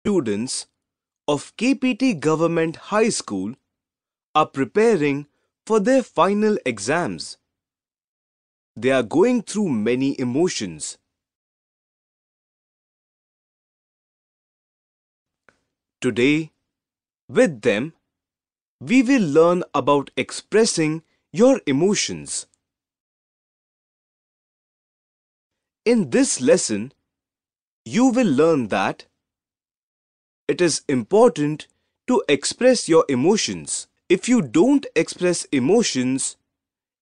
Students of KPT Government High School are preparing for their final exams. They are going through many emotions. Today, with them, we will learn about expressing your emotions. In this lesson, you will learn that it is important to express your emotions. If you don't express emotions,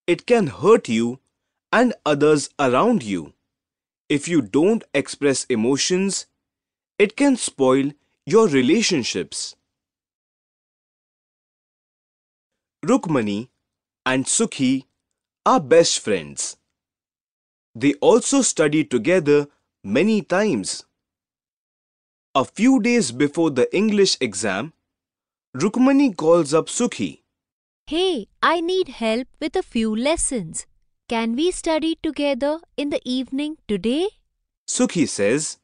it can hurt you and others around you. If you don't express emotions, it can spoil your relationships. Rukmani and Sukhi are best friends. They also study together many times. A few days before the English exam, Rukmani calls up Sukhi. Hey, I need help with a few lessons. Can we study together in the evening today? Sukhi says,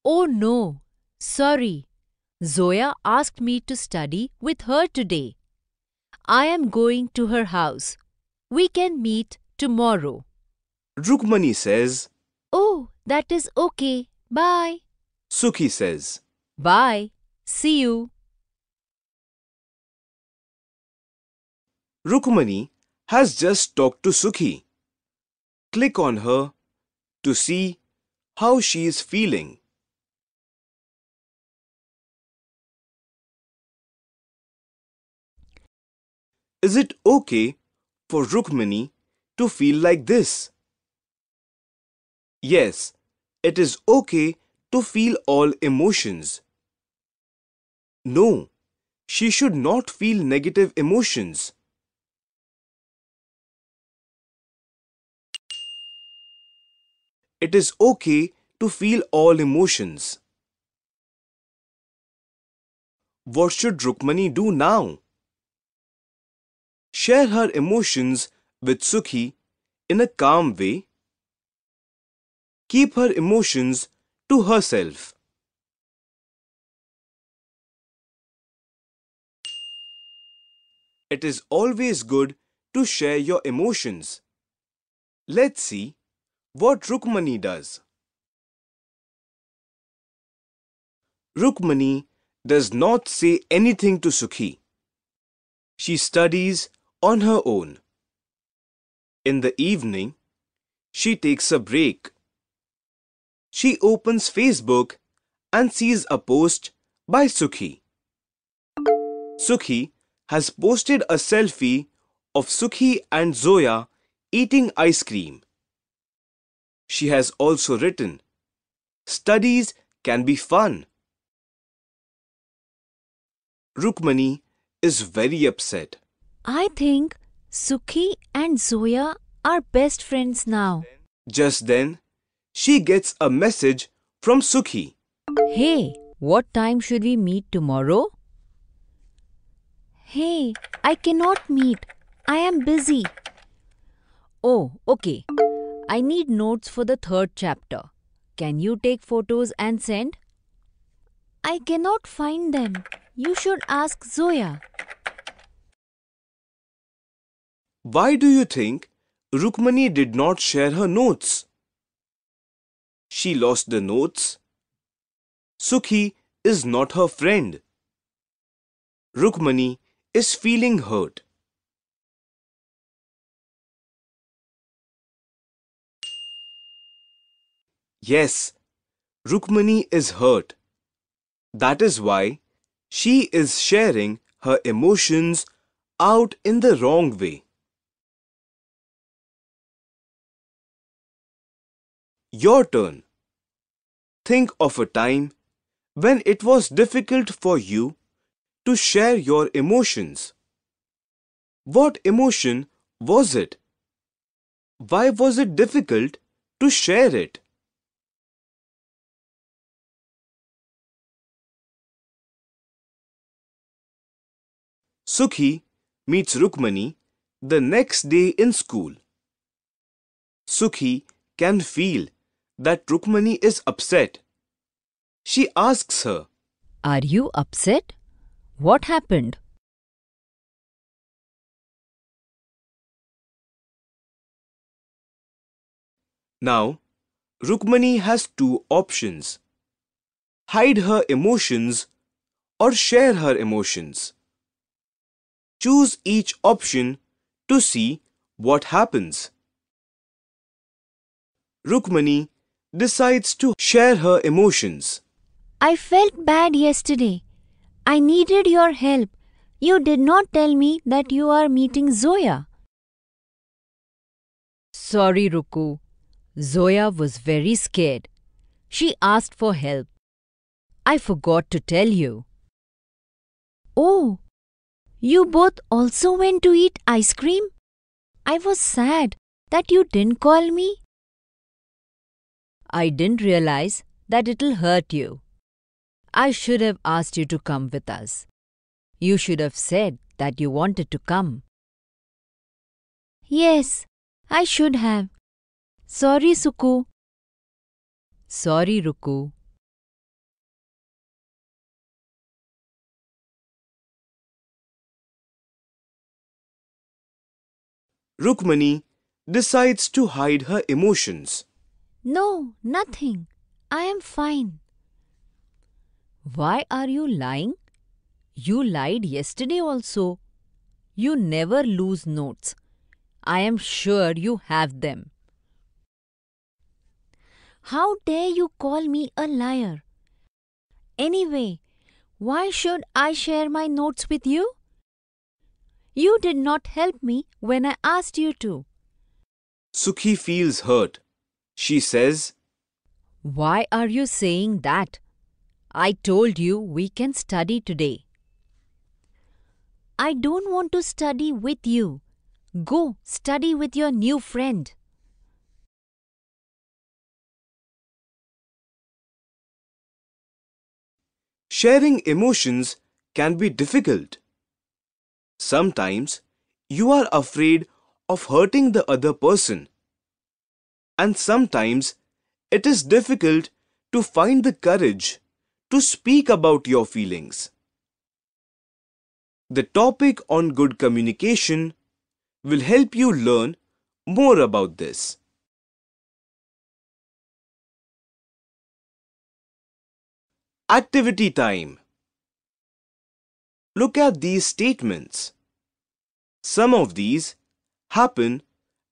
Oh no, sorry. Zoya asked me to study with her today. I am going to her house. We can meet tomorrow. Rukmani says, Oh, that is okay. Bye. Sukhi says, Bye. See you. Rukmani has just talked to Sukhi. Click on her to see how she is feeling. Is it okay for Rukmani to feel like this? Yes, it is okay to feel all emotions. No, she should not feel negative emotions. It is okay to feel all emotions. What should Rukmani do now? Share her emotions with Sukhi in a calm way. Keep her emotions to herself. It is always good to share your emotions. Let's see what Rukmani does. Rukmani does not say anything to Sukhi. She studies on her own. In the evening, she takes a break. She opens Facebook and sees a post by Sukhi. Sukhi has posted a selfie of Sukhi and Zoya eating ice cream. She has also written, "Studies can be fun." Rukmani is very upset. I think Sukhi and Zoya are best friends now. Just then, she gets a message from Sukhi. Hey, what time should we meet tomorrow? Hey, I cannot meet. I am busy. Oh, okay. I need notes for the third chapter. Can you take photos and send? I cannot find them. You should ask Zoya. Why do you think Rukmani did not share her notes? She lost the notes. Sukhi is not her friend. Rukmani is feeling hurt. Yes, Rukmani is hurt. That is why she is sharing her emotions out in the wrong way. Your turn. Think of a time when it was difficult for you to share your emotions. What emotion was it? Why was it difficult to share it? Sukhi meets Rukmani the next day in school. Sukhi can feel that Rukmani is upset. She asks her, Are you upset? What happened? Now, Rukmani has two options: hide her emotions or share her emotions. Choose each option to see what happens. Rukmani decides to share her emotions. I felt bad yesterday. I needed your help. You did not tell me that you are meeting Zoya. Sorry, Ruku. Zoya was very scared. She asked for help. I forgot to tell you. Oh, you both also went to eat ice cream? I was sad that you didn't call me. I didn't realize that it'll hurt you. I should have asked you to come with us. You should have said that you wanted to come. Yes, I should have. Sorry, Suku. Sorry, Ruku. Rukmani decides to hide her emotions. No, nothing. I am fine. Why are you lying? You lied yesterday also. You never lose notes. I am sure you have them. How dare you call me a liar? Anyway, why should I share my notes with you? You did not help me when I asked you to. Sukhi feels hurt. She says, Why are you saying that? I told you we can study today. I don't want to study with you. Go study with your new friend. sharing emotions can be difficult. Sometimes you are afraid of hurting the other person. And sometimes it is difficult to find the courage to speak about your feelings. The topic on good communication will help you learn more about this. Activity time. Look at these statements. Some of these happen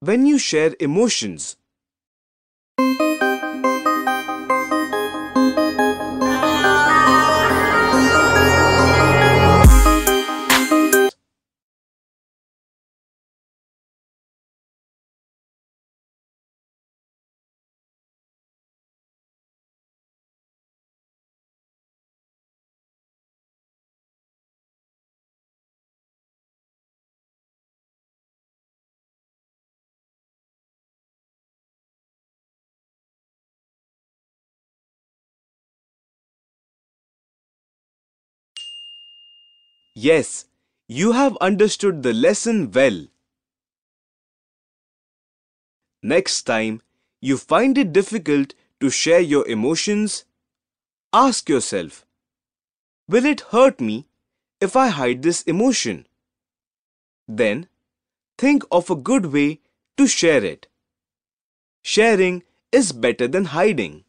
when you share emotions. Yes, you have understood the lesson well. Next time you find it difficult to share your emotions, ask yourself, will it hurt me if I hide this emotion? Then think of a good way to share it. Sharing is better than hiding.